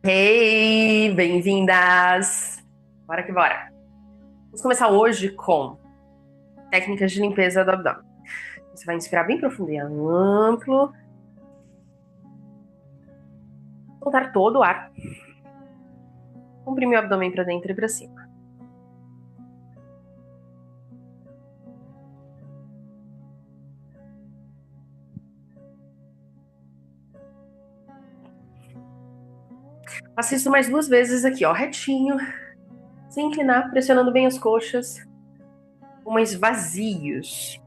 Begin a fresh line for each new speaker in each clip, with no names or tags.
Hey, bem-vindas! Bora que bora! Vamos começar hoje com técnicas de limpeza do abdômen. Você vai inspirar bem profundo e amplo, soltar todo o ar, comprimir o abdômen para dentro e para cima. Faça isso mais 2 vezes aqui, ó, retinho, sem inclinar, pressionando bem as coxas, pulmões vazios.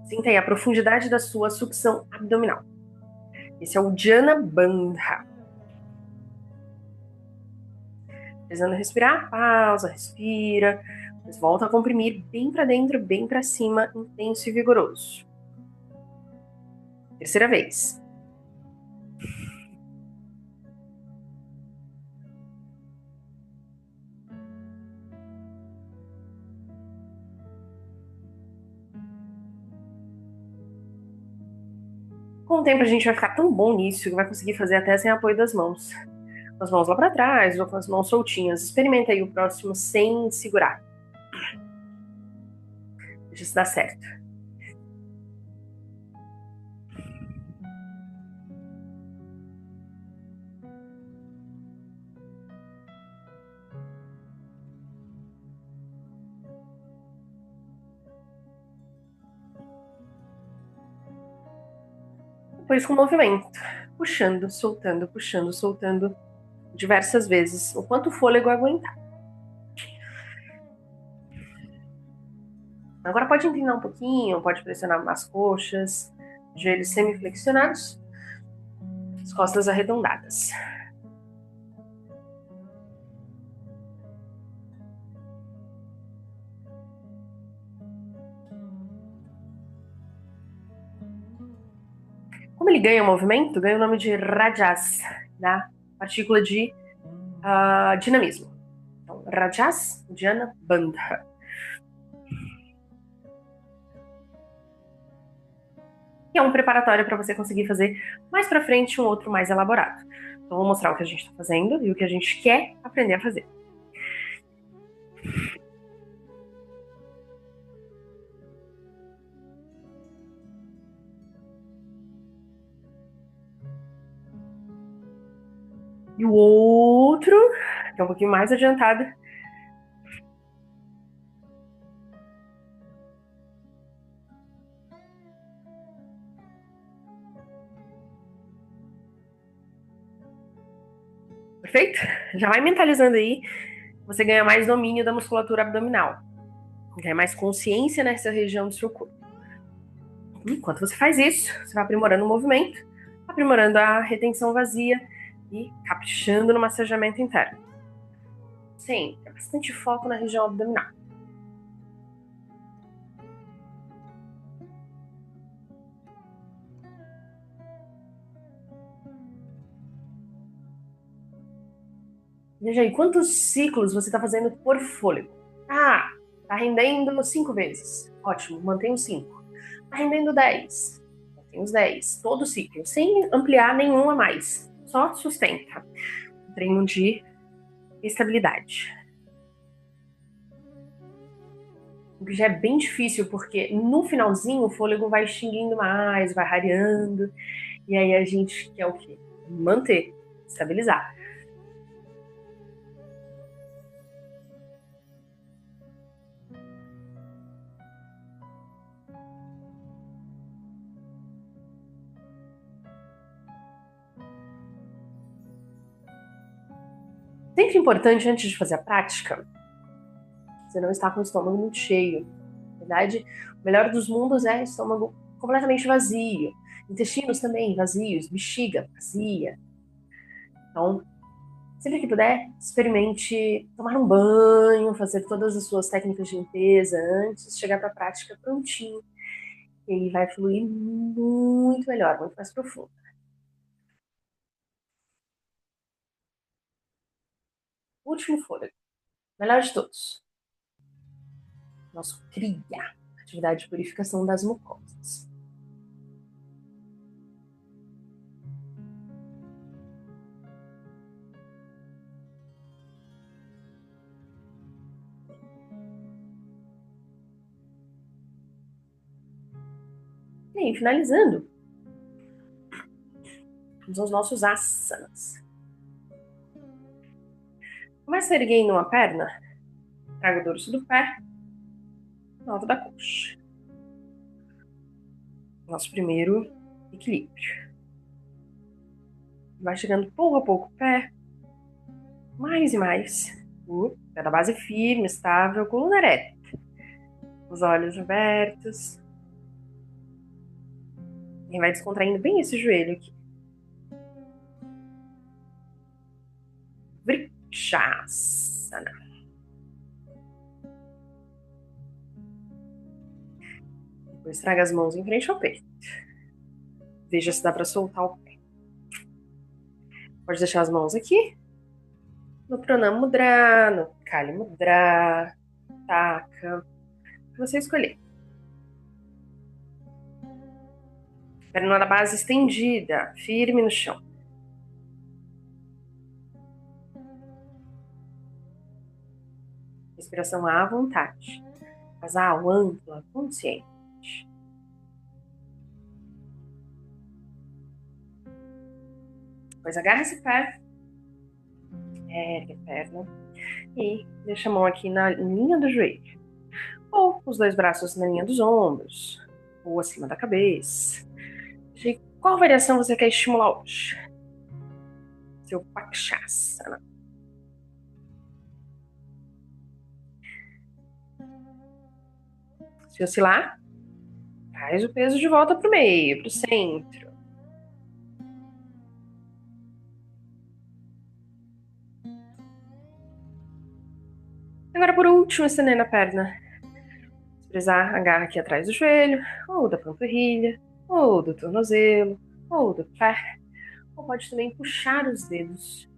Sinta aí a profundidade da sua sucção abdominal. Esse é o Jana Bandha. Precisando respirar, pausa, respira. Depois volta a comprimir bem para dentro, bem para cima, intenso e vigoroso. Terceira vez. Com o tempo a gente vai ficar tão bom nisso que vai conseguir fazer até sem apoio das mãos. Com as mãos lá para trás ou com as mãos soltinhas. Experimenta aí o próximo sem segurar. Deixa isso dar certo. Depois com o movimento. Puxando, soltando diversas vezes. O quanto o fôlego aguentar. Agora pode inclinar um pouquinho, pode pressionar nas coxas, joelhos semiflexionados, as costas arredondadas. Como ele ganha movimento, ganha o nome de Rajas, da partícula de dinamismo. Então, Rajas Jana Bandha. Que é um preparatório para você conseguir fazer mais para frente um outro mais elaborado. Então, vou mostrar o que a gente está fazendo e o que a gente quer aprender a fazer. E o outro, que é um pouquinho mais adiantado. Perfeito? Já vai mentalizando aí. Você ganha mais domínio da musculatura abdominal. Ganha mais consciência nessa região do seu corpo. Enquanto você faz isso, você vai aprimorando o movimento, aprimorando a retenção vazia e caprichando no massageamento interno. Sempre, bastante foco na região abdominal. Veja aí, quantos ciclos você está fazendo por fôlego? Ah, tá rendendo 5 vezes. Ótimo, mantenha os 5. Tá rendendo 10. Mantém os 10. Todo ciclo, sem ampliar nenhum a mais. Só sustenta. Um treino de estabilidade. O que já é bem difícil, porque no finalzinho o fôlego vai extinguindo mais, vai rareando, e aí a gente quer o quê? Manter, estabilizar. Sempre importante, antes de fazer a prática, você não está com o estômago muito cheio. Na verdade, o melhor dos mundos é estômago completamente vazio. Intestinos também vazios, bexiga vazia. Então, sempre que puder, experimente tomar um banho, fazer todas as suas técnicas de limpeza antes, chegar para a prática prontinho. E aí vai fluir muito melhor, muito mais profundo. Último fôlego. Melhor de todos. Nosso Kriya, atividade de purificação das mucosas. E aí, finalizando, vamos aos nossos asanas. Começa erguendo uma perna, traga o dorso do pé, na alta da coxa. Nosso primeiro equilíbrio. Vai chegando pouco a pouco o pé, mais e mais. Pé da base firme, estável, coluna ereta. Os olhos abertos. E vai descontraindo bem esse joelho aqui. Vrikshasana. Depois traga as mãos em frente ao peito. Veja se dá para soltar o pé. Pode deixar as mãos aqui. No Pranam Mudra, no Kali Mudra, Taka. O que você escolher. Perna da base estendida, firme no chão. Respiração à vontade, mas ampla, consciente. Depois agarra esse pé, ergue a perna e deixa a mão aqui na linha do joelho. Ou os dois braços na linha dos ombros, ou acima da cabeça. De qual variação você quer estimular hoje? Seu Pakshasana. Se oscilar, traz o peso de volta para o meio, para o centro. Agora, por último, estendendo a perna. Se precisar, agarra aqui atrás do joelho, ou da panturrilha, ou do tornozelo, ou do pé. Ou pode também puxar os dedos.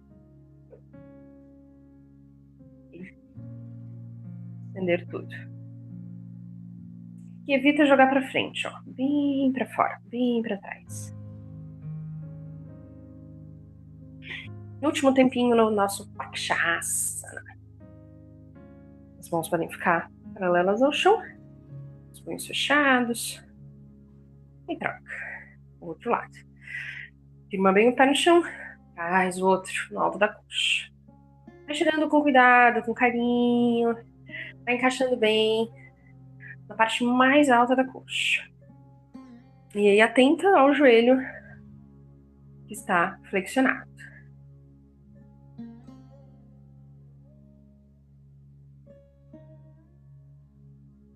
E estender tudo. E evita jogar para frente, ó. Bem para fora, bem para trás. Último tempinho no nosso Pakshasana. As mãos podem ficar paralelas ao chão. Os punhos fechados. E troca. O outro lado. Firma bem o pé no chão. Traz o outro no alto da coxa. Vai girando com cuidado, com carinho. Vai encaixando bem na parte mais alta da coxa. E aí atenta ao joelho que está flexionado.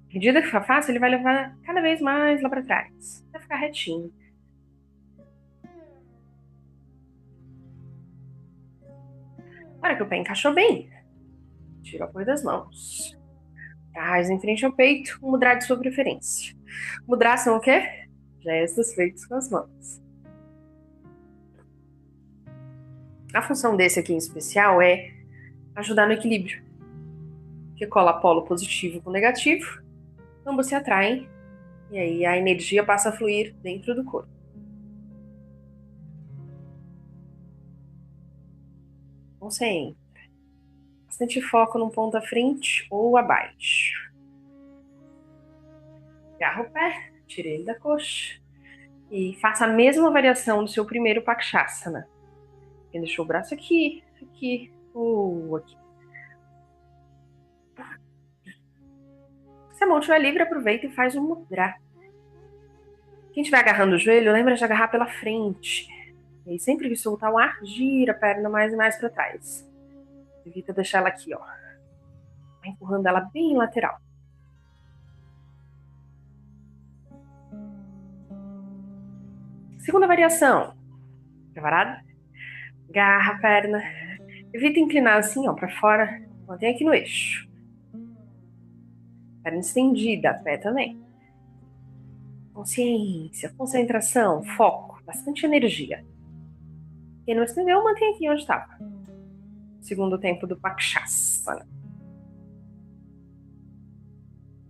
À medida que ficar fácil, ele vai levar cada vez mais lá para trás, até ficar retinho. Agora que o pé encaixou bem, tira o apoio das mãos. Traz em frente ao peito, um mudra de sua preferência. Mudra são o quê? Gestos feitos com as mãos. A função desse aqui em especial é ajudar no equilíbrio. Que cola polo positivo com negativo, ambos se atraem e aí a energia passa a fluir dentro do corpo. Concentra. Bastante foco num ponto à frente ou abaixo. Agarra o pé, tira ele da coxa e faça a mesma variação do seu primeiro Pakshasana. Ele deixou o braço aqui, aqui ou aqui. Se a mão estiver livre, aproveita e faz um mudra. Quem estiver agarrando o joelho, lembra de agarrar pela frente. E aí, sempre que soltar o ar, gira a perna mais e mais para trás. Evita deixar ela aqui, ó. Vai empurrando ela bem lateral. Segunda variação. Preparado? Agarra a perna. Evita inclinar assim, ó, para fora. Mantém aqui no eixo. Perna estendida, pé também. Consciência, concentração, foco, bastante energia. Quem não estendeu, mantém aqui onde estava. Segundo tempo do Pakshasana.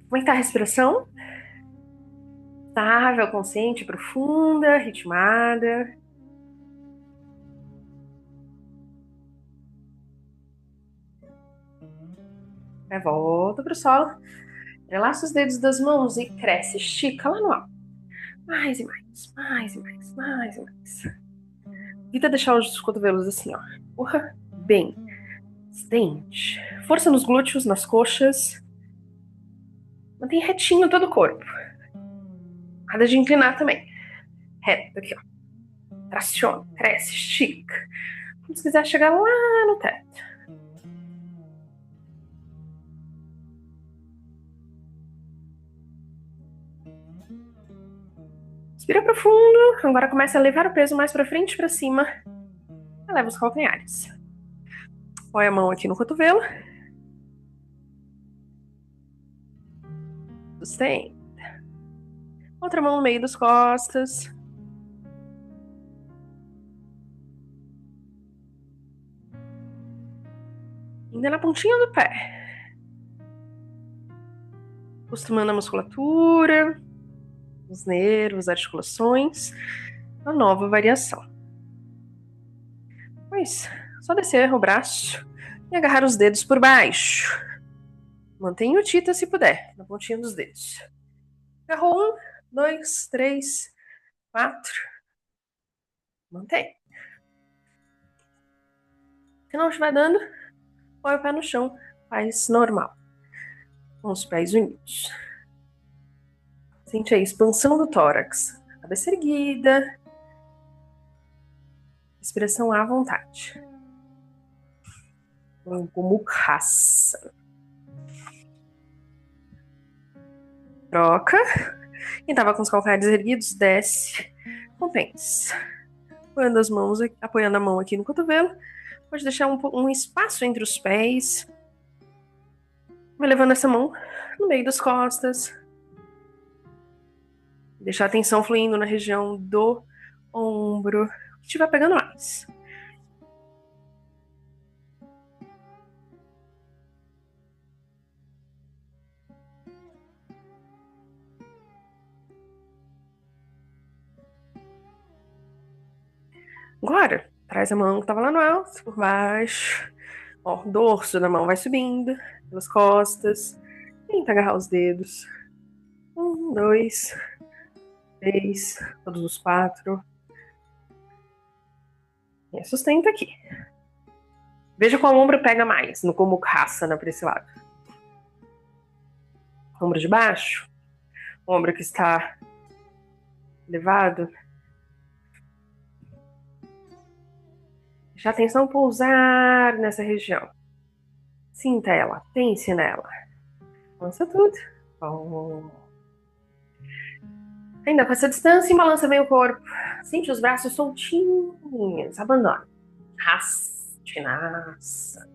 Como é que tá a respiração? Estável, consciente, profunda, ritmada. Volta pro solo. Relaxa os dedos das mãos e cresce. Estica lá no alto. Mais e mais, mais e mais, mais e mais. Evita deixar os cotovelos assim, ó. Empurra bem. Estende. Força nos glúteos, nas coxas. Mantém retinho todo o corpo. Nada de inclinar também. Reto aqui, ó. Traciona, cresce, estica. Quando você quiser chegar lá no teto. Respira profundo. Agora começa a levar o peso mais para frente e para cima. Eleva os calcanhares. Põe a mão aqui no cotovelo. Sustenta. Outra mão no meio das costas. Ainda na pontinha do pé. Acostumando a musculatura, os nervos, articulações. A nova variação. Pois, só descer o braço e agarrar os dedos por baixo. Mantenha o Tita se puder, na pontinha dos dedos. Agarrou 1, 2, 3, 4. Mantém. Se não estiver dando, põe o pé no chão. Faz normal. Com os pés unidos. Sente a expansão do tórax. Cabeça erguida. Respiração à vontade. Como caça. Troca. Quem estava com os calcanhares erguidos, desce. Compensa. Apoiando a mão aqui no cotovelo. Pode deixar um espaço entre os pés. Vai levando essa mão no meio das costas. Deixar a tensão fluindo na região do ombro. O que estiver pegando mais. Agora, traz a mão que estava lá no alto, por baixo. Ó, o dorso da mão vai subindo pelas costas. Tenta agarrar os dedos. 1, 2, 3, todos os 4. E sustenta aqui. Veja qual ombro pega mais no Gomukhasana para esse lado. Ombro de baixo, ombro que está elevado. Deixa a atenção pousar nessa região. Sinta ela, pense nela. Balança tudo. Bom. Ainda com essa distância, balança bem o corpo. Sente os braços soltinhos. Abandona. Hastinasa.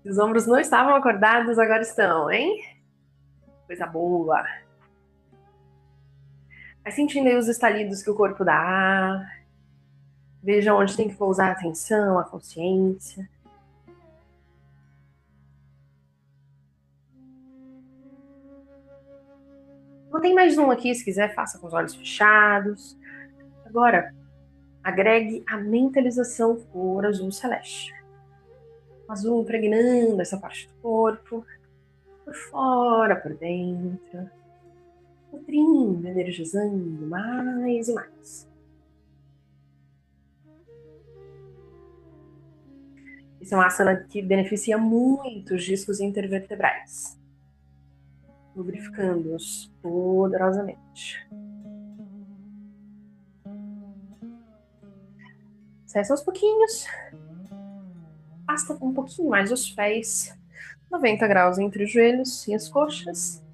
Os ombros não estavam acordados, agora estão, hein? Coisa boa. Vai sentindo aí os estalidos que o corpo dá. Veja onde tem que pousar a atenção, a consciência. Não tem mais um aqui, se quiser, faça com os olhos fechados. Agora, agregue a mentalização cor azul celeste. Azul impregnando essa parte do corpo, por fora, por dentro. Nutrindo, energizando mais e mais. Esse é um asana que beneficia muito os discos intervertebrais, lubrificando-os poderosamente. Cessa aos pouquinhos. Afasta um pouquinho mais os pés. 90 graus entre os joelhos e as coxas.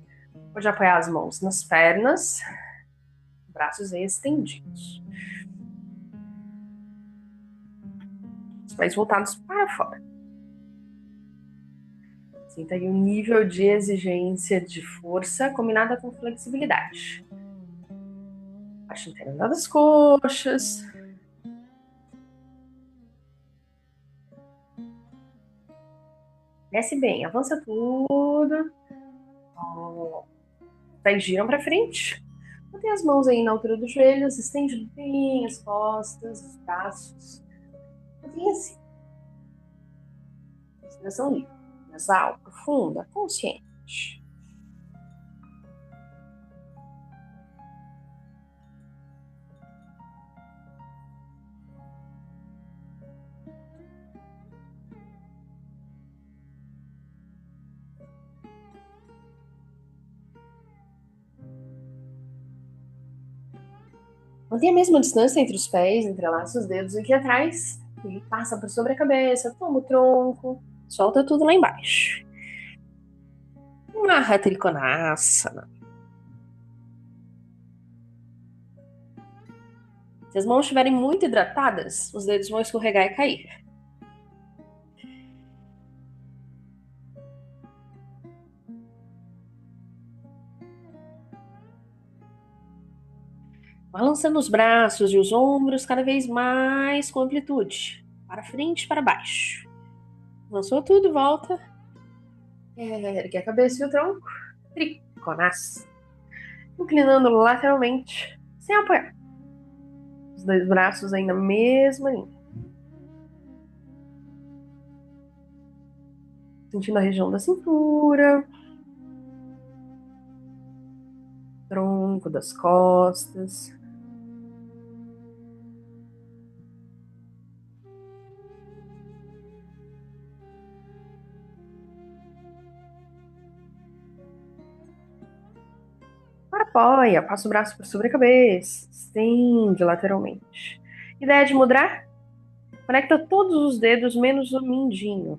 Pode apoiar as mãos nas pernas. Braços estendidos. Os pés voltados para fora. Sinta aí um nível de exigência de força combinada com flexibilidade. Parte interna das coxas. Desce bem, avança tudo. Ó. Daí giram pra frente. Mantém as mãos aí na altura dos joelhos, estende bem as costas, os braços. Mantém assim. Respiração livre. Nasal, profunda, consciente. Mantém a mesma distância entre os pés, entrelaça os dedos aqui atrás. E passa por sobre a cabeça, toma o tronco, solta tudo lá embaixo. Amarra Trikonasana. Se as mãos estiverem muito hidratadas, os dedos vão escorregar e cair. Balançando os braços e os ombros cada vez mais com amplitude. Para frente e para baixo. Lançou tudo, volta. Ergue a cabeça e o tronco. Trikonasana. Inclinando lateralmente, sem apoiar. Os dois braços aí na mesma linha. Sentindo a região da cintura. Tronco das costas. Apoia, passa o braço por sobre a cabeça, estende lateralmente. Ideia de mudar? Conecta todos os dedos menos o mindinho.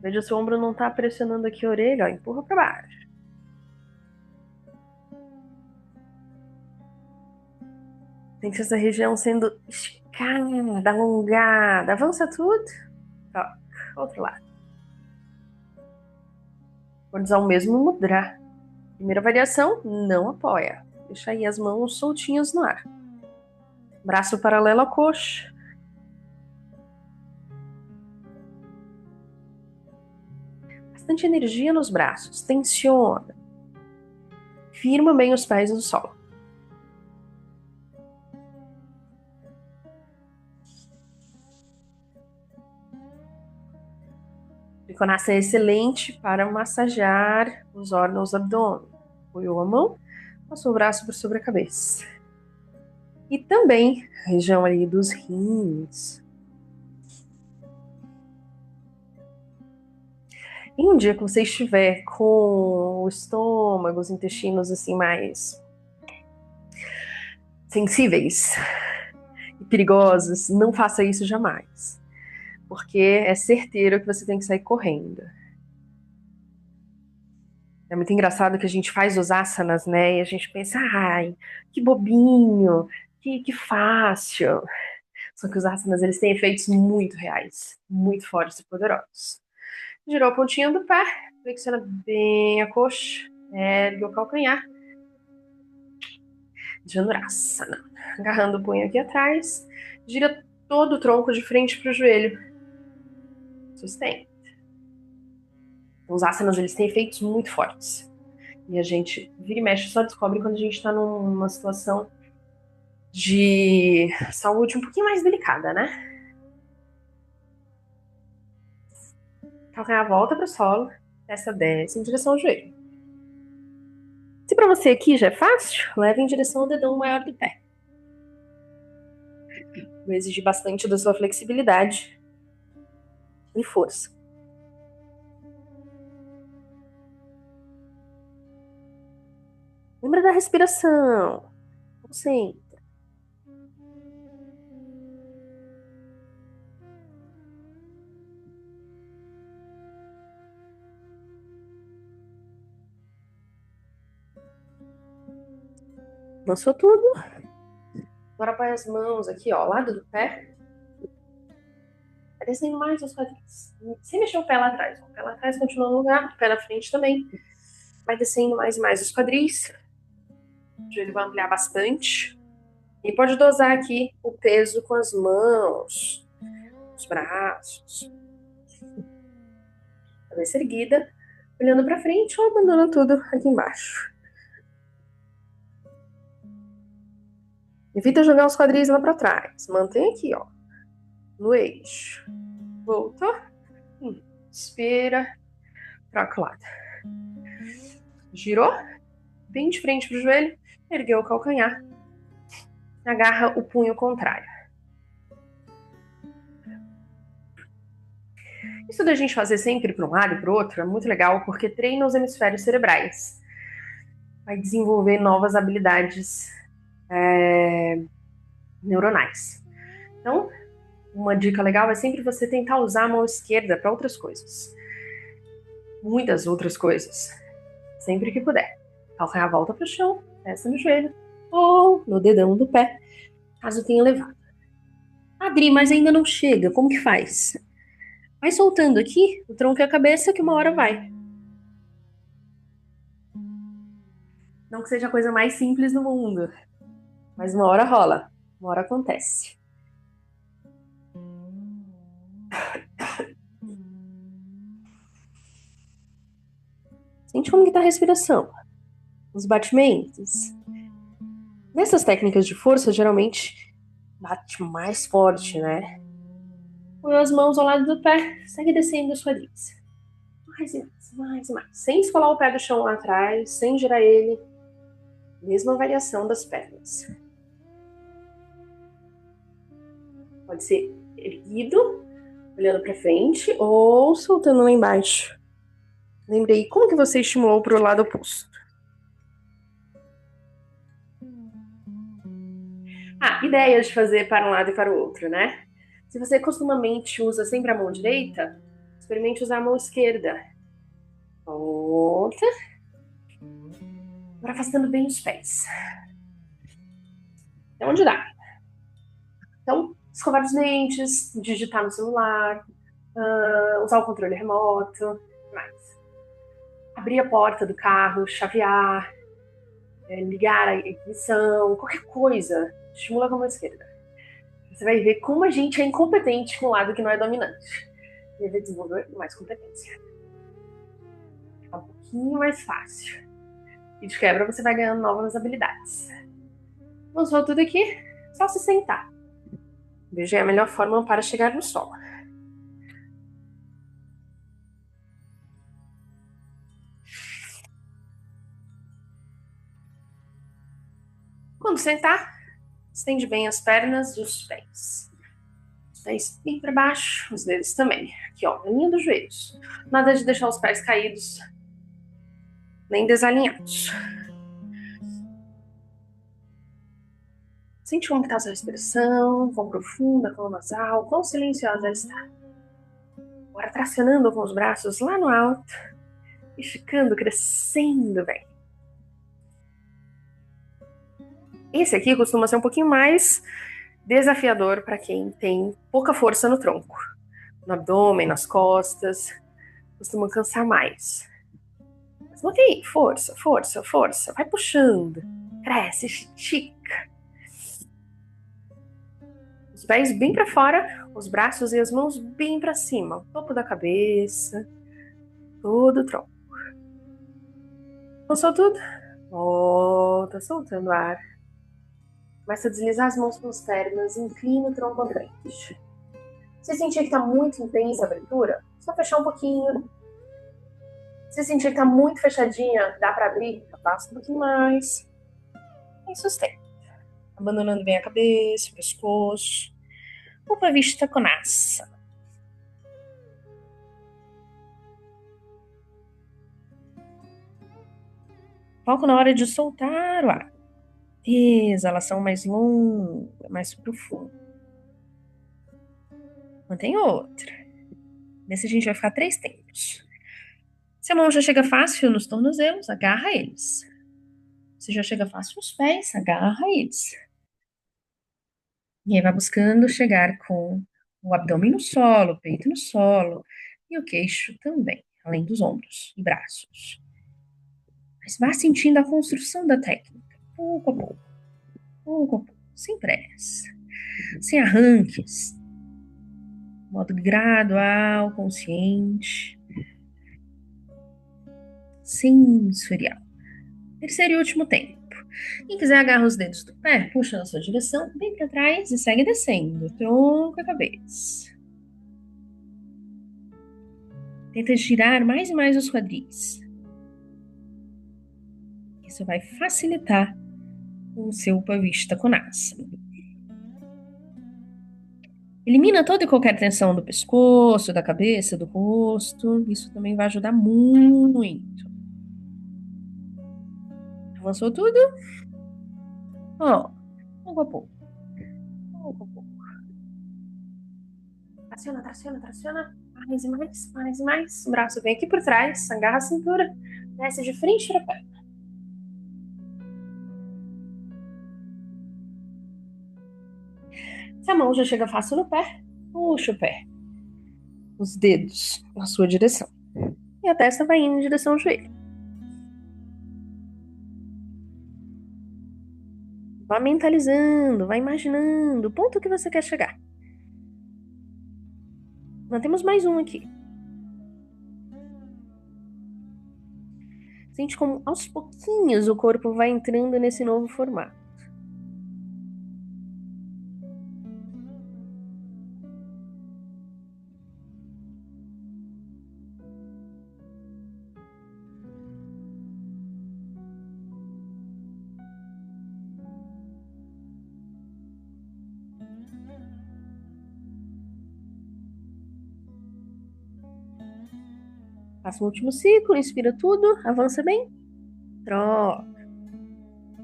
Veja se o ombro não está pressionando aqui a orelha, ó, empurra para baixo. Sente essa região sendo esticada, alongada. Avança tudo. Toca. Outro lado. Vou usar o mesmo mudra. Primeira variação, não apoia. Deixa aí as mãos soltinhas no ar. Braço paralelo à coxa. Bastante energia nos braços. Tensiona. Firma bem os pés no solo. Trikonasana é excelente para massagear os órgãos do abdômen. Apoiou a mão, passou o braço por sobre a cabeça. E também a região ali dos rins. E um dia que você estiver com o estômago, os intestinos assim mais sensíveis e perigosos, não faça isso jamais. Porque é certeiro que você tem que sair correndo. É muito engraçado que a gente faz os asanas, né? E a gente pensa, ai, que bobinho, que fácil. Só que os asanas, eles têm efeitos muito reais, muito fortes e poderosos. Girou a pontinha do pé, flexiona bem a coxa, ergue o calcanhar. Janurasana. Agarrando o punho aqui atrás, gira todo o tronco de frente para o joelho. Sustém. Os asanas, eles têm efeitos muito fortes. E a gente vira e mexe só descobre quando a gente está numa situação de saúde um pouquinho mais delicada, né? Calcanhar volta para o solo, testa desce em direção ao joelho. Se para você aqui já é fácil, leve em direção ao dedão maior do pé. Vai exigir bastante da sua flexibilidade e força. Lembra da respiração. Concentra. Lançou tudo. Agora põe as mãos aqui, ó, ao lado do pé. descendo mais os quadris. Sem mexer o pé lá atrás. O pé lá atrás continua no lugar, o pé na frente também. Vai descendo mais e mais os quadris. O joelho vai ampliar bastante. E pode dosar aqui o peso com as mãos, os braços. Cabeça erguida, olhando para frente ou abandona tudo aqui embaixo. Evita jogar os quadris lá para trás. Mantém aqui, ó, no eixo. Voltou. Inspira. Troca o lado. Girou. Bem de frente pro joelho. Ergueu o calcanhar. Agarra o punho contrário. Isso da gente fazer sempre para um lado e para o outro é muito legal porque treina os hemisférios cerebrais. Vai desenvolver novas habilidades neuronais. Então, uma dica legal é sempre você tentar usar a mão esquerda para outras coisas. Muitas outras coisas. Sempre que puder. Calcanhar volta para o chão, testa no joelho ou no dedão do pé, caso tenha levado. Adri, mas ainda não chega, como que faz? Vai soltando aqui o tronco e a cabeça que uma hora vai. Não que seja a coisa mais simples do mundo, mas uma hora rola, uma hora acontece. Sente como que tá a respiração, os batimentos. Nessas técnicas de força, geralmente bate mais forte, né? Põe as mãos ao lado do pé, segue descendo os quadris. Mais e mais, mais e mais. Sem escolar o pé do chão lá atrás, sem girar ele. Mesma variação das pernas. Pode ser erguido, olhando para frente, ou soltando lá embaixo. Lembrei, como que você estimulou para o lado oposto? Ideias de fazer para um lado e para o outro, né? Se você costumamente usa sempre a mão direita, experimente usar a mão esquerda. Volta. Agora afastando bem os pés. Até onde dá. Então, escovar os dentes, digitar no celular, usar o controle remoto, mais. Abrir a porta do carro, chavear, ligar a ignição, qualquer coisa, estimula com a mão esquerda. Você vai ver como a gente é incompetente com o lado que não é dominante. E vai desenvolver mais competência. Fica um pouquinho mais fácil. E de quebra você vai ganhando novas habilidades. Vamos voltar tudo aqui, só se sentar. Veja a melhor forma para chegar no solo. Quando sentar, estende bem as pernas e os pés. Os pés bem para baixo, os dedos também. Aqui, ó, na linha dos joelhos. Nada de deixar os pés caídos, nem desalinhados. Sente como está a sua respiração, quão profunda, quão nasal, quão silenciosa ela está. Agora tracionando com os braços lá no alto, esticando, crescendo bem. Esse aqui costuma ser um pouquinho mais desafiador para quem tem pouca força no tronco. No abdômen, nas costas, costuma cansar mais. Mas mantém, força, força, força. Vai puxando, cresce, estica. Os pés bem para fora, os braços e as mãos bem para cima, o topo da cabeça, todo o tronco. Cansou tudo? Volta, soltando ar. Começa a deslizar as mãos pelas pernas, inclina o tronco à frente. Se sentir que está muito intensa a abertura, só fechar um pouquinho. Se sentir que está muito fechadinha, dá para abrir, afasta um pouquinho mais. E sustenta. Abandonando bem a cabeça, o pescoço. Upavishta Konasana. Foco na hora de soltar o ar. Exalação mais longa, mais profunda. Mantém outra. Nesse a gente vai ficar 3 tempos. Se a mão já chega fácil nos tornozelos, agarra eles. Se já chega fácil nos pés, agarra eles. E aí vai buscando chegar com
O abdômen no solo, o peito no solo e o queixo também, além dos ombros e braços. Mas vá sentindo a construção da técnica, pouco a pouco, pouco a pouco, sem pressa, sem arranques, modo gradual, consciente, sensorial. Terceiro e último tempo. Quem quiser agarra os dedos do pé, puxa na sua direção, bem para trás e segue descendo, tronco a cabeça. Tenta girar mais e mais os quadris. Isso vai facilitar o seu Upavishta Konasana. Elimina toda e qualquer tensão do pescoço, da cabeça, do rosto. Isso também vai ajudar muito. Avançou tudo? Ó, pouco a pouco, pouco a pouco. Traciona, traciona, traciona. Mais e mais, mais e mais. O braço vem aqui por trás, agarra a cintura, desce de frente para pé. Se a mão já chega fácil no pé, puxa o pé, os dedos na sua direção. E a testa vai indo em direção ao joelho. Vá mentalizando, vá imaginando o ponto que você quer chegar. Nós temos mais um aqui. Sente como aos pouquinhos o corpo vai entrando nesse novo formato. Faça um último ciclo, inspira tudo, avança bem, troca.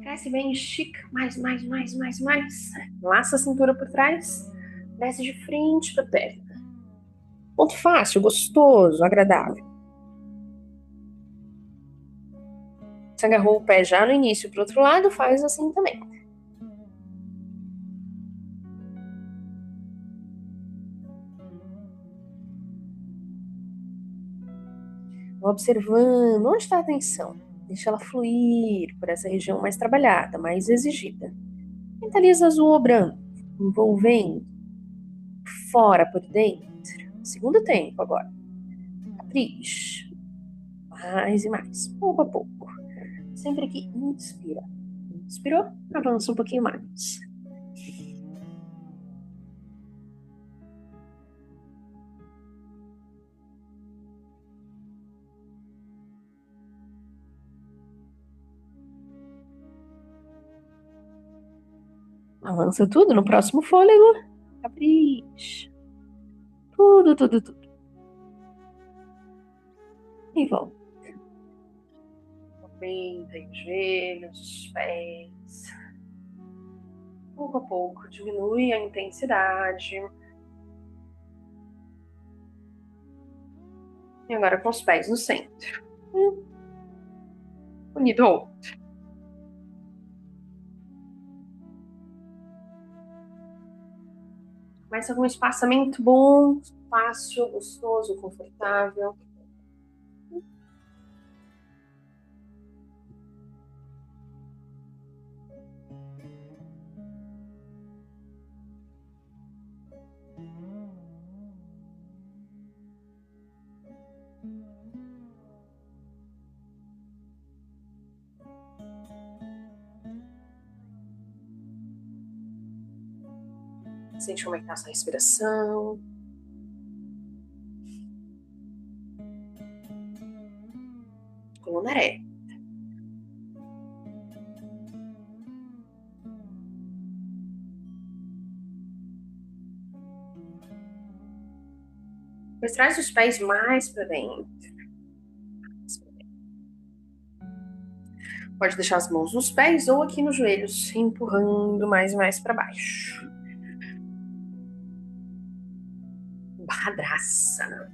Cresce bem, estica, mais, mais, mais, mais, mais. Laça a cintura por trás, desce de frente para perna. Ponto fácil, gostoso, agradável. Você agarrou o pé já no início para o outro lado, faz assim também. Observando onde está a atenção. Deixa ela fluir por essa região mais trabalhada, mais exigida. Mentaliza azul ou branco, envolvendo fora por dentro. Segundo tempo agora. Capricho. Mais e mais, pouco a pouco. Sempre que inspira. Inspirou, avança um pouquinho mais. Avança tudo no próximo fôlego. Capricho. Tudo, tudo, tudo. E volta. Movimenta os joelhos, os pés. Pouco a pouco, diminui a intensidade. E agora com os pés no centro. Unido ao outro. Começa com um espaçamento bom, fácil, gostoso, confortável. Sente como é que tá a sua respiração. Coluna ereta. Depois traz os pés mais para dentro. Pode deixar as mãos nos pés ou aqui nos joelhos, empurrando mais e mais para baixo. Bhadrasana.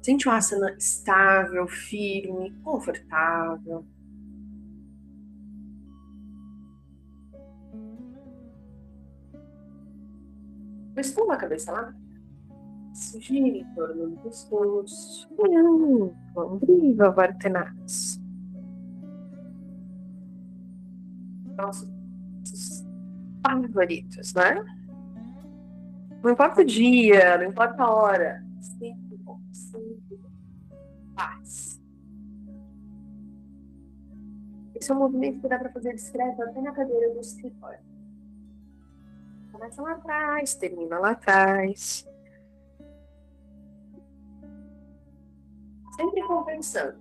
Sente o asana estável, firme, confortável. Estuma a cabeça lá. Se gira em torno do pescoço. Ombro vartenas. Nossos favoritos, né? Não importa o dia, não importa a hora. Sempre bom, sempre paz. Esse é um movimento que dá para fazer discreto até na cadeira do escritório. Começa lá atrás, termina lá atrás. Sempre compensando.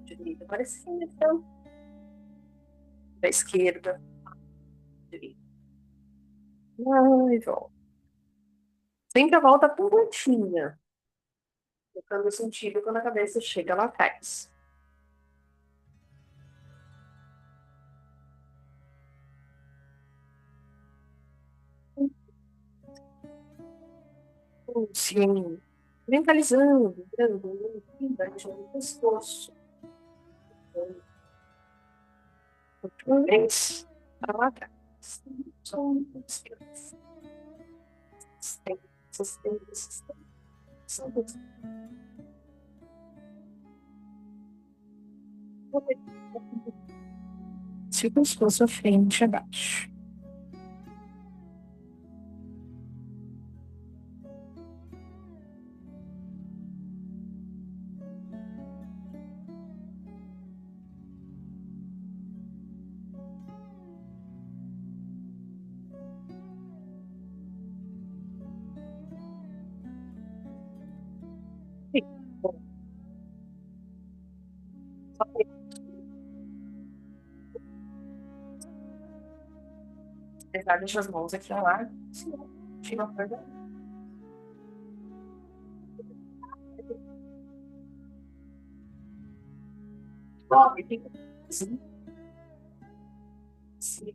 Direita para cima, então. Da esquerda, direita. E volta. Sempre a volta completinha. Tocando sentido quando a cabeça chega lá atrás. Sim. Mentalizando, dando embaixo no pescoço. Última vez, para lá atrás. Som, inspiração. Sustenta, sustenta. Se o pescoço à frente e abaixo. Apesar das mãos aqui ao lado, tira a corda. Sim, sim.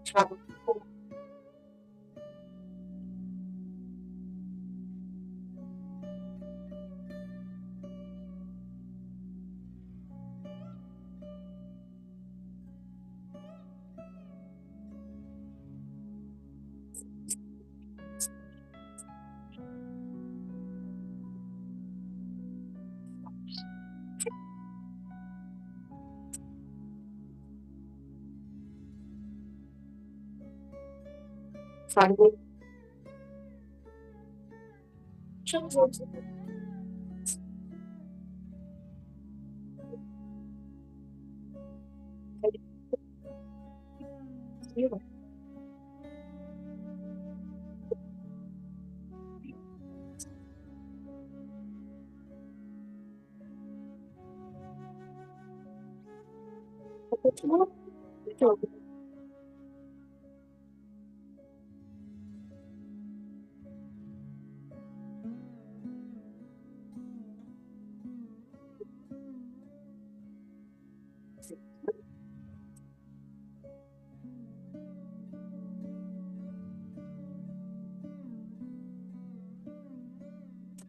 Sabe?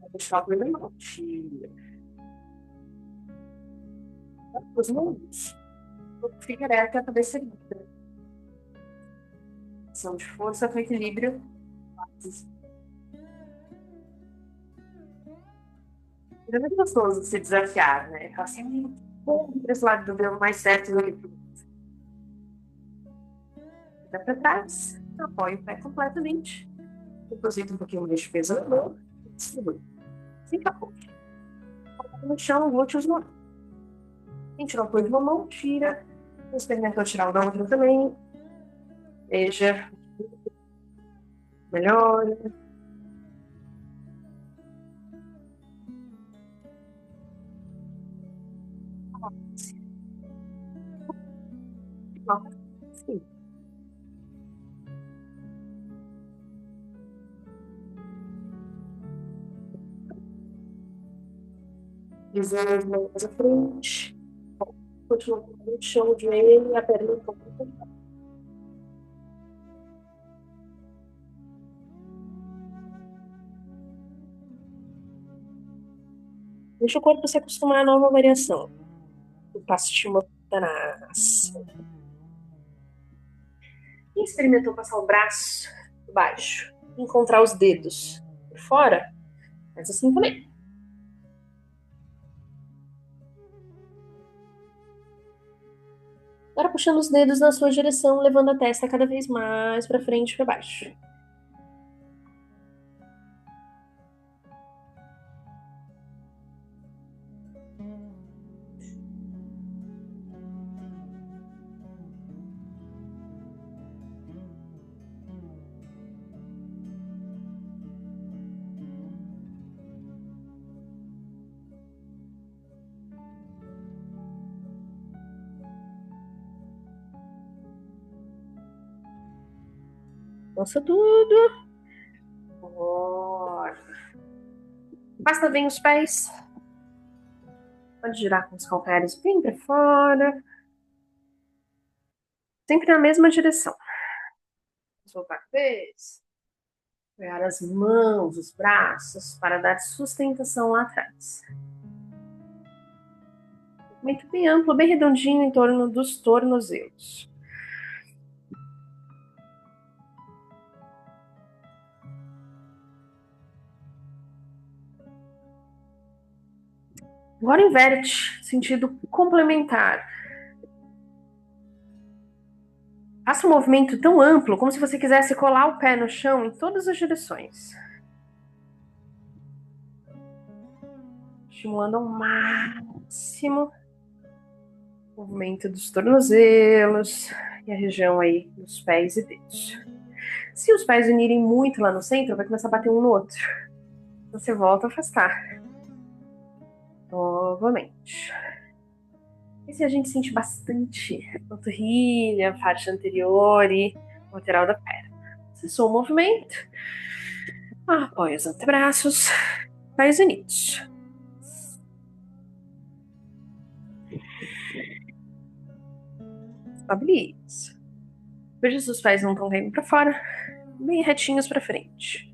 Vou deixar a primeira mão. Tira. Os mãos. Fica ereta, a cabeça erguida. Ação de força com equilíbrio. É muito gostoso se desafiar, né? Ficar assim, um pouco para esse lado do dedo mais certo do que pro outro. Dá para trás, apoia o pé completamente. Deposita um pouquinho de peso na mão. Distribui. Fica pouco. No chão, glúteos no ar. Quem tirou o apoio de uma mão, tira. Experimentou tirar o da outra também. Veja. Melhora. Sim. Visando as mãos à frente. Continua no chão de joelho e a perna um pouco. Deixa o corpo se acostumar à nova variação. O Paschimottanasana. Quem experimentou passar o braço por baixo, encontrar os dedos por fora, faz assim também. Agora puxando os dedos na sua direção, levando a testa cada vez mais para frente e para baixo. Nossa, tudo. Bora. Basta bem os pés. Pode girar com os calcanhares bem para fora. Sempre na mesma direção. Soltar a cabeça. Pegar as mãos, os braços, para dar sustentação lá atrás. Movimento bem amplo, bem redondinho em torno dos tornozelos. Agora inverte, sentido complementar. Faça um movimento tão amplo, como se você quisesse colar o pé no chão em todas as direções. Estimulando ao máximo o movimento dos tornozelos e a região aí dos pés e dedos. Se os pés unirem muito lá no centro, vai começar a bater um no outro. Você volta a afastar. Novamente. E se a gente sente bastante panturrilha, parte anterior e lateral da perna? Cessou o movimento. Apoia os antebraços. Pés unidos. Estabiliza. Veja se os pés não estão caindo para fora. Bem retinhos para frente.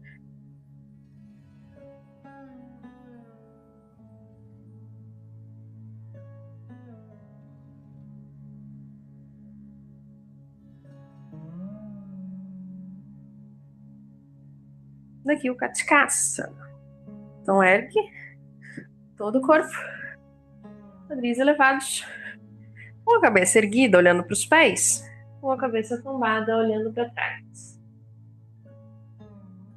Daqui o Katikasana. Então ergue todo o corpo. Quadris elevados. Com a cabeça erguida, olhando para os pés. Com a cabeça tombada, olhando para trás.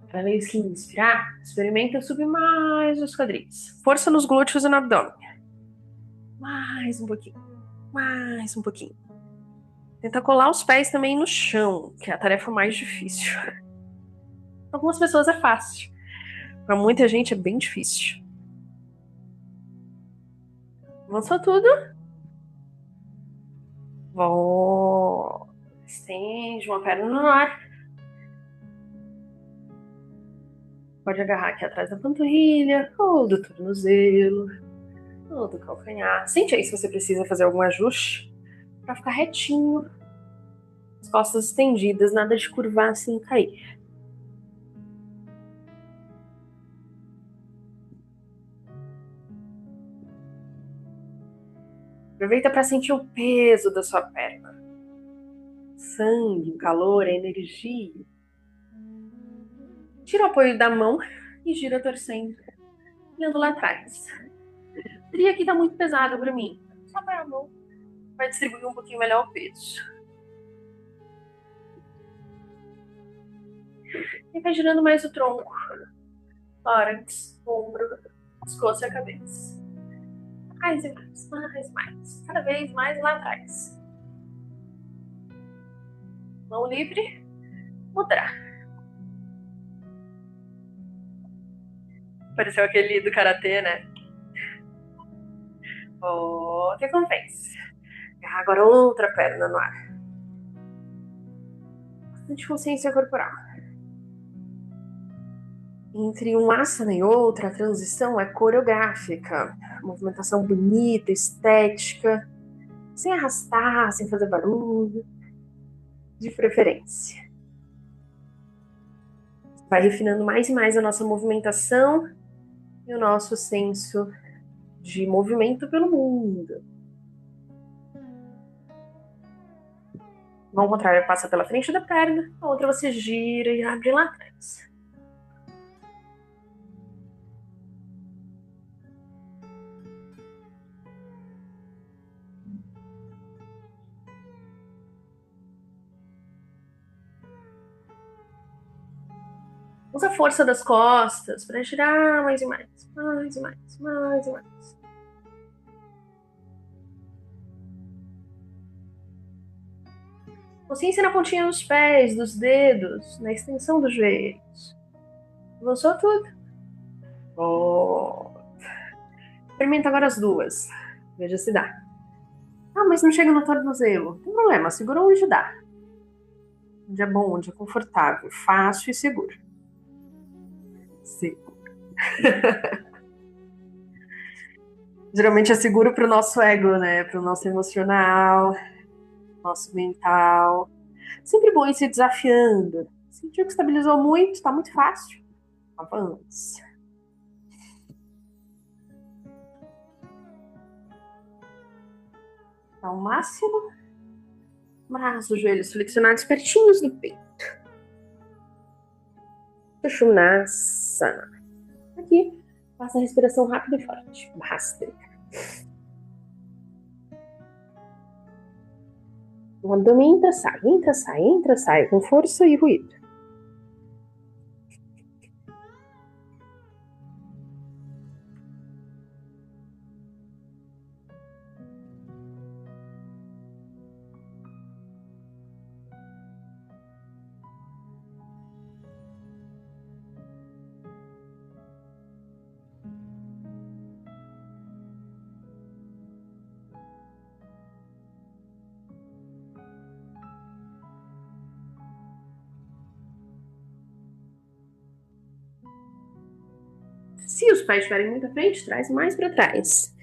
Cada vez que inspirar, experimenta subir mais os quadris. Força nos glúteos e no abdômen. Mais um pouquinho. Mais um pouquinho. Tenta colar os pés também no chão, que é a tarefa mais difícil. Para algumas pessoas é fácil. Para muita gente é bem difícil. Avançou tudo. Volta. Estende uma perna no ar. Pode agarrar aqui atrás da panturrilha, ou do tornozelo, ou do calcanhar. Sente aí se você precisa fazer algum ajuste. para ficar retinho. As costas estendidas, nada de curvar assim e cair. Aproveita para sentir o peso da sua perna. Sangue, o calor, a energia. Tira o apoio da mão e gira torcendo, olhando lá atrás. A trilha aqui tá muito pesada para mim. Só para a mão. Vai distribuir um pouquinho melhor o peso. E vai girando mais o tronco. Tórax, ombro, pescoço e a cabeça. Mais e mais. Cada vez mais lá atrás. Mão livre. Mudra. Pareceu aquele do karatê, né? Outra recompensa. Agora outra perna no ar. Bastante consciência corporal. Entre um asana e outra, a transição é coreográfica. Movimentação bonita, estética, sem arrastar, sem fazer barulho, de preferência. Vai refinando mais e mais a nossa movimentação e o nosso senso de movimento pelo mundo. Mão contrária passa pela frente da perna, a outra você gira e abre lá atrás. Usa a força das costas para girar mais e mais, mais e mais, mais e mais. Consciência na pontinha dos pés, dos dedos, na extensão dos joelhos. Avançou tudo? Experimenta agora as duas. Veja se dá. Ah, mas não chega no tornozelo. Não tem problema, segura onde dá. Onde é bom, onde é confortável, fácil e seguro. Seguro. Geralmente é seguro para o nosso ego, né? Para o nosso emocional, nosso mental. Sempre bom ir se desafiando. Sentiu que estabilizou muito, está muito fácil. Avance. Ao máximo. Braços, joelhos flexionados pertinhos do peito. Sushumnasana. Aqui, faça a respiração rápida e forte. Basta. O abdômen entra, sai, com força e ruído. Se os pés estiverem muito à frente, traz mais para trás.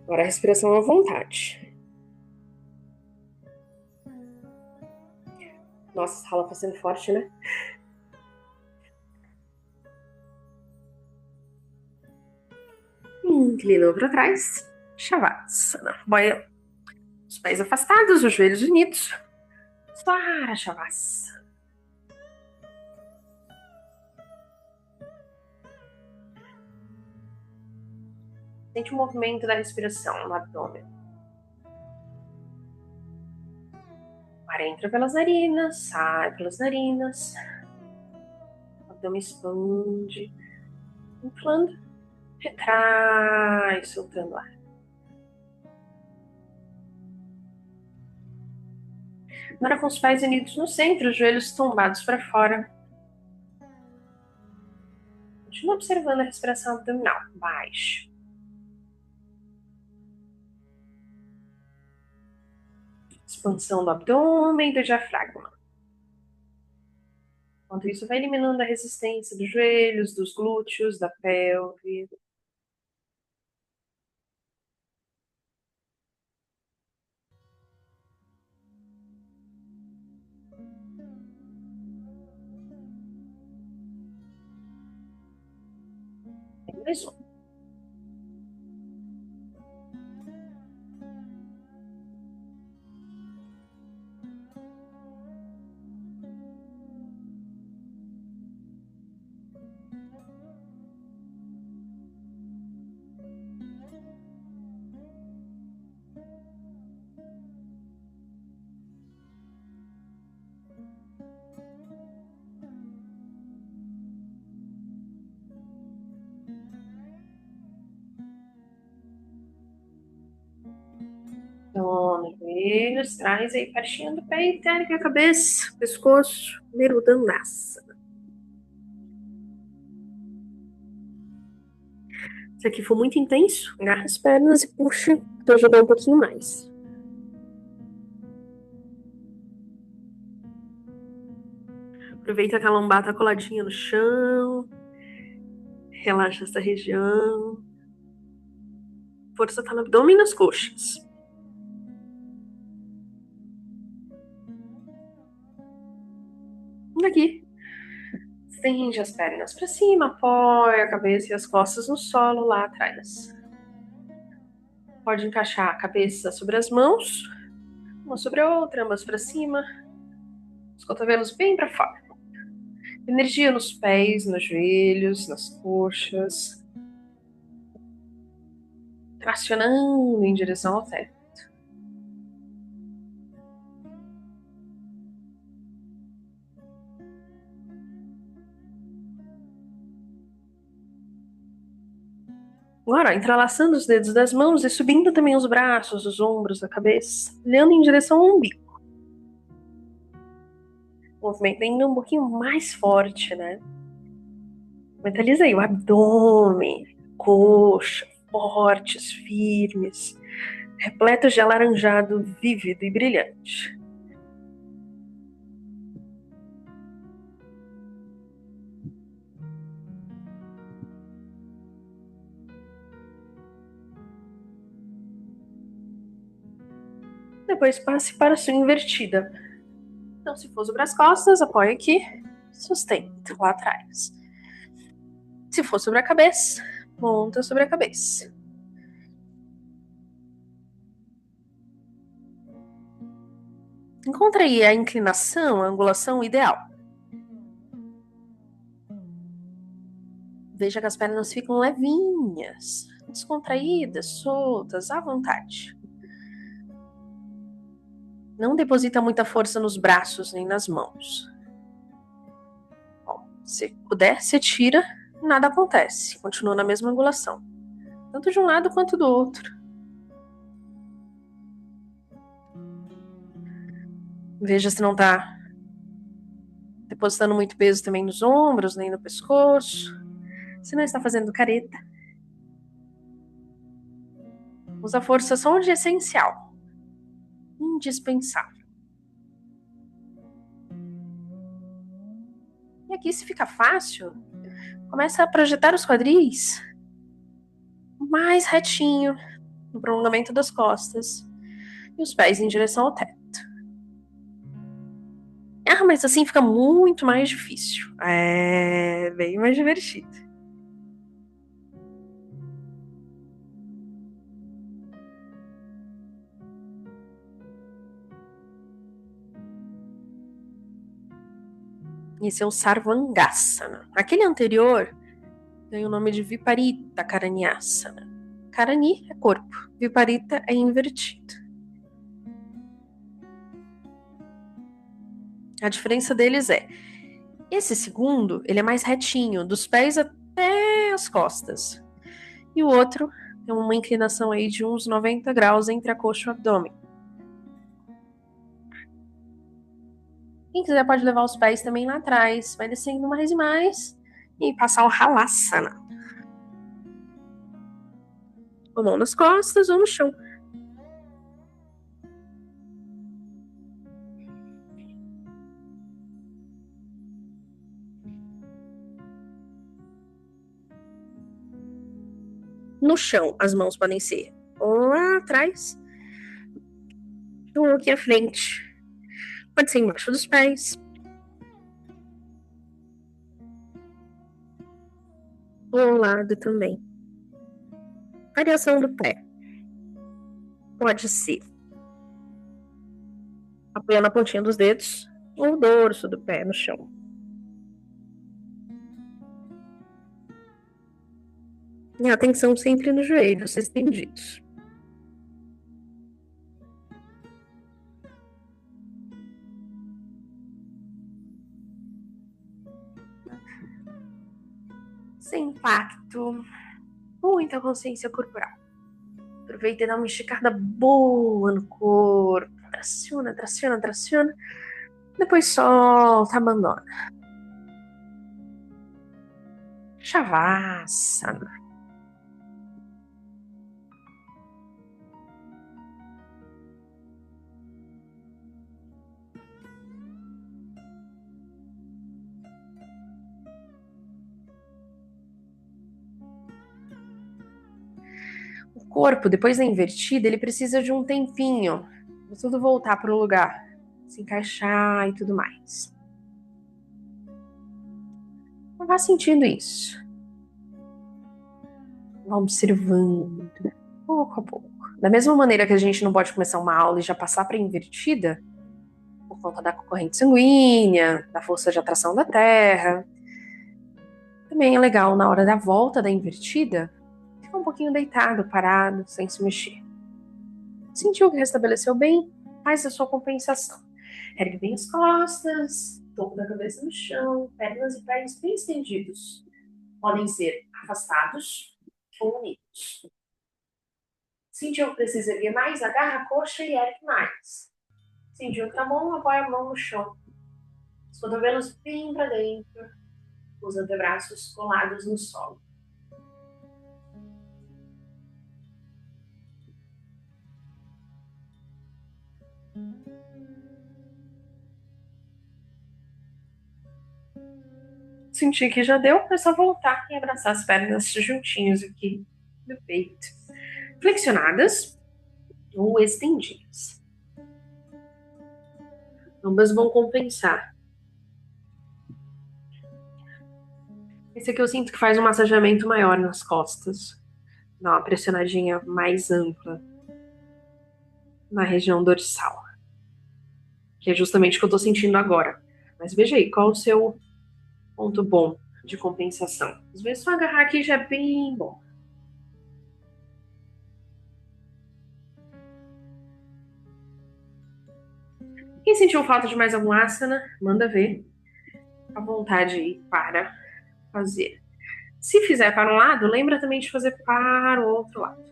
Agora a respiração à vontade. Nossa, essa rala tá sendo forte, né? Inclinou para trás. Shavasana. Boia. Os pés afastados, os joelhos unidos. Swara Shavasana. Sente o movimento da respiração no abdômen. O ar entra pelas narinas, sai pelas narinas. O abdômen expande, inflando, retrai, soltando ar. Agora com os pés unidos no centro, os joelhos tombados para fora. Continua observando a respiração abdominal. Baixo. Expansão do abdômen e do diafragma. Enquanto isso, vai eliminando a resistência dos joelhos, dos glúteos, da pelve. Mais um. Toma, joelhos, traz aí pertinho do pé, ergue a cabeça, pescoço, Merudandasana. Se aqui for muito intenso, agarra as pernas e puxa para ajudar um pouquinho mais. Aproveita que a lombar tá coladinha no chão. Relaxa essa região. Força tá no abdômen e nas coxas. Daqui. Estende as pernas para cima, apoia a cabeça e as costas no solo lá atrás. Pode encaixar a cabeça sobre as mãos, uma sobre a outra, ambas para cima, os cotovelos bem para fora. Energia nos pés, nos joelhos, nas coxas. Tracionando em direção ao teto. Agora, entrelaçando os dedos das mãos e subindo também os braços, os ombros, a cabeça, olhando em direção ao umbigo. Movimento ainda um pouquinho mais forte, né? Mentaliza aí o abdômen, coxa, fortes, firmes, repletos de alaranjado vívido e brilhante. Depois passe para a sua invertida. Então, se for sobre as costas, apoia aqui, sustenta lá atrás. Se for sobre a cabeça, monta sobre a cabeça. Encontra aí a inclinação, a angulação ideal. Veja que as pernas ficam levinhas, descontraídas, soltas, à vontade. Não deposita muita força nos braços nem nas mãos. Bom, se puder, você tira, nada acontece. Continua na mesma angulação. Tanto de um lado quanto do outro. Veja se não está depositando muito peso também nos ombros, nem no pescoço. Se não está fazendo careta. Usa força só onde é essencial. Indispensável. E aqui, se fica fácil, começa a projetar os quadris mais retinho, no prolongamento das costas, e os pés em direção ao teto. Ah, mas assim fica muito mais difícil. É bem mais divertido. Esse é o Sarvangasana. Aquele anterior tem o nome de Viparita Karanyasana. Karani é corpo, Viparita é invertido. A diferença deles é, esse segundo, ele é mais retinho, dos pés até as costas. E o outro tem uma inclinação aí de uns 90 graus entre a coxa e o abdômen. Quem quiser pode levar os pés também lá atrás. Vai descendo mais e mais. E passar o Halasana. A mão nas costas ou no chão. No chão, as mãos podem ser lá atrás ou aqui à frente. Pode ser embaixo dos pés.
Um lado também. Variação do pé. Pode ser apoiando a pontinha dos dedos ou o dorso do pé no chão. E atenção sempre nos joelhos estendidos.
Sem impacto, muita consciência corporal. Aproveita e dá uma esticada boa no corpo. Traciona, traciona, traciona. Depois solta, abandona. Shavasana. O corpo, depois da invertida, ele precisa de um tempinho para tudo voltar para o lugar, se encaixar e tudo mais. Então, vá sentindo isso. Vá observando, pouco a pouco. Da mesma maneira que a gente não pode começar uma aula e já passar para a invertida, por conta da corrente sanguínea, da força de atração da Terra, também é legal na hora da volta da invertida, ficar um pouquinho deitado, parado, sem se mexer. Sentiu que restabeleceu bem? Faz a sua compensação. Ergue bem as costas, topo da cabeça no chão, pernas e pés bem estendidos. Podem ser afastados ou unidos. Sentiu que precisa erguer mais? Agarra a coxa e ergue mais. Sentiu que tá bom? Apoia a mão no chão. Os cotovelos bem para dentro, os antebraços colados no solo. Sentir que já deu, é só voltar e abraçar as pernas juntinhos aqui no peito. Flexionadas ou estendidas. Ambas vão compensar. Esse aqui eu sinto que faz um massageamento maior nas costas. Dá uma pressionadinha mais ampla na região dorsal. Que é justamente o que eu tô sentindo agora. Mas veja aí, qual o seu ponto bom de compensação? Às vezes só agarrar aqui já é bem bom. Quem sentiu falta de mais algum asana, manda ver. À vontade aí para fazer. Se fizer para um lado, lembra também de fazer para o outro lado.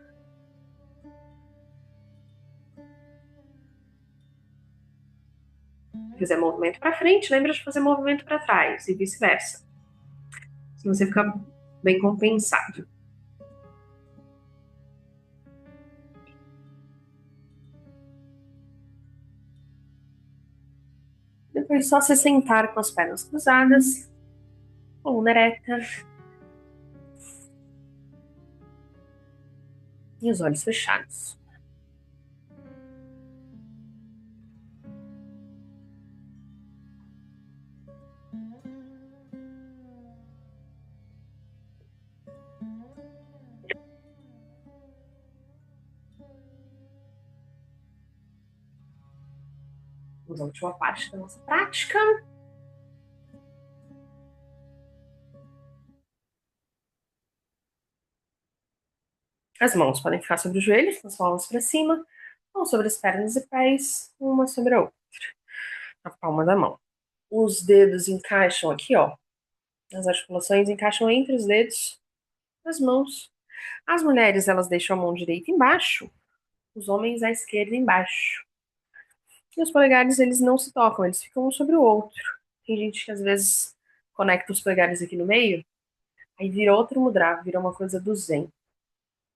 Se fizer movimento para frente, lembra de fazer movimento para trás e vice-versa. Se você ficar bem compensado. Depois só se sentar com as pernas cruzadas, coluna ereta e os olhos fechados. Vamos à última parte da nossa prática. As mãos podem ficar sobre os joelhos, as palmas para cima, ou sobre as pernas e pés, uma sobre a outra, a palma da mão. Os dedos encaixam aqui, ó. As articulações encaixam entre os dedos das mãos. As mulheres, elas deixam a mão direita embaixo, os homens a esquerda embaixo. E os polegares, eles não se tocam, eles ficam um sobre o outro. Tem gente que às vezes conecta os polegares aqui no meio, aí vira outro mudra, vira uma coisa do zen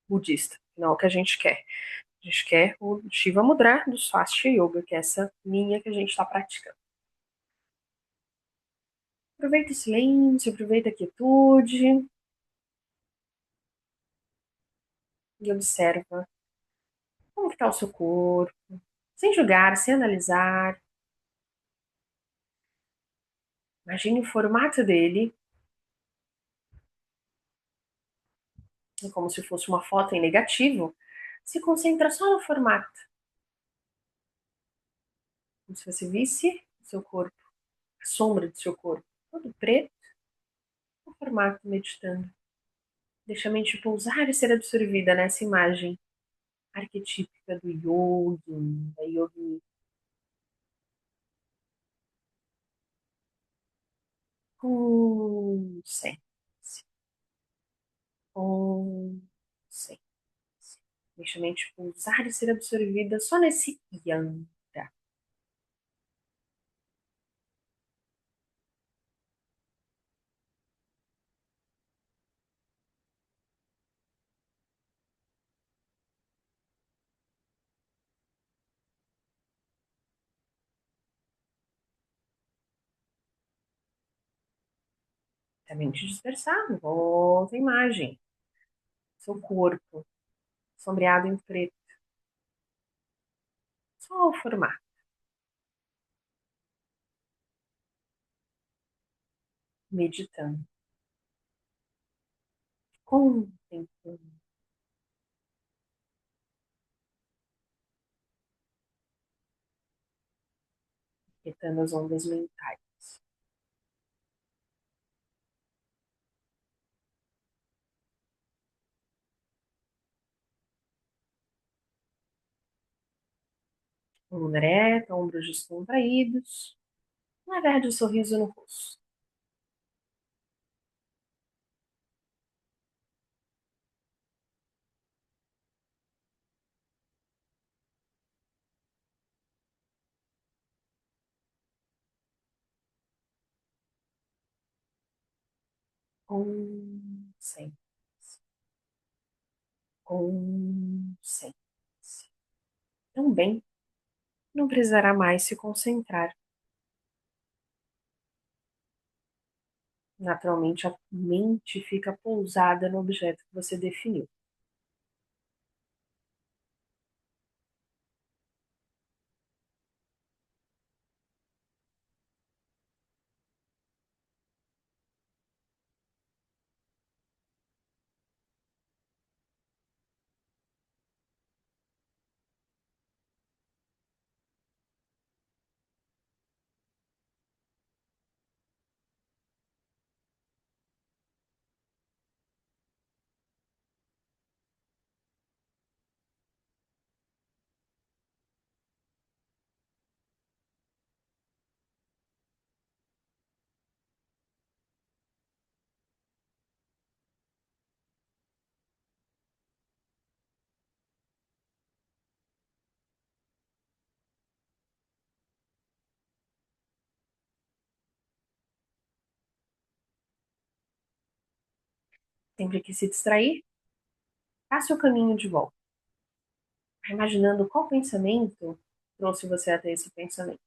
budista. Não é o que a gente quer. A gente quer o Shiva Mudra do Swastika Yoga, que é essa linha que a gente está praticando. Aproveita o silêncio, aproveita a quietude e observa como está o seu corpo, sem julgar, sem analisar. Imagine o formato dele é como se fosse uma foto em negativo, se concentra só no formato, como se você visse o seu corpo, a sombra do seu corpo, todo preto, no formato, meditando. Deixa a mente pousar e ser absorvida nessa imagem arquetípica do yogi, da yogi. Concentre-se, concentre-se. Deixa a mente pousar e ser absorvida só nesse yantra. Se a mente dispersar, volta a imagem. Seu corpo, sombreado em preto. Só o formato. Meditando. Contemplando. Quietando as ondas mentais. Coluna ereta, ombros descontraídos. Um leve sorriso no rosto. Concentre-se. Concentre-se. Também não precisará mais se concentrar. Naturalmente, a mente fica pousada no objeto que você definiu. Sempre que se distrair, faça o caminho de volta, imaginando qual pensamento trouxe você até esse pensamento.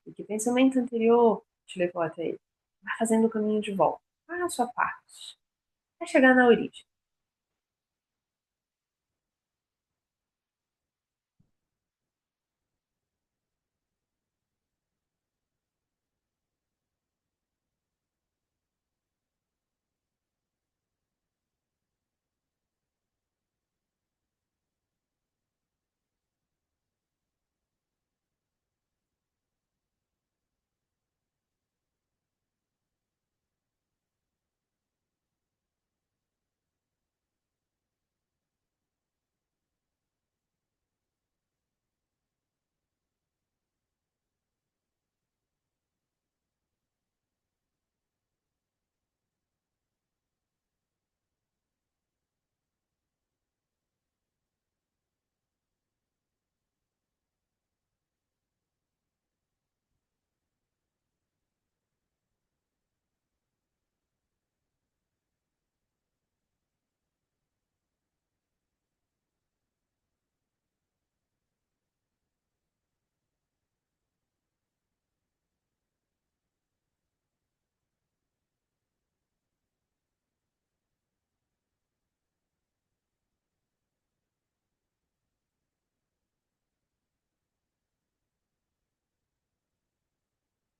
E que pensamento anterior te levou até ele. Vá fazendo o caminho de volta, passo a passo, até chegar na origem.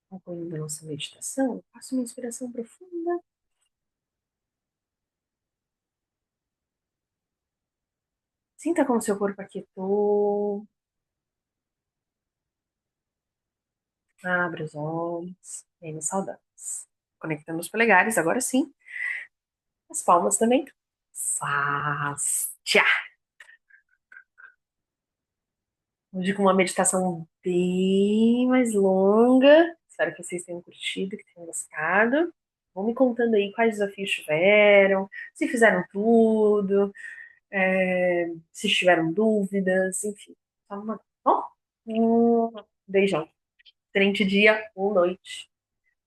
Concluindo a nossa meditação, faça uma inspiração profunda Sinta como seu corpo aquietou. Abre os olhos. E aí nos saudades. Conectando os polegares, agora sim. As palmas também. Tchá. Hoje com uma meditação bem mais longa. Espero que vocês tenham curtido, que tenham gostado. Vão me contando aí quais desafios tiveram, se fizeram tudo, se tiveram dúvidas, enfim. Tá bom? Beijão. Excelente dia ou noite.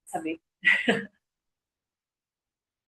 Saber.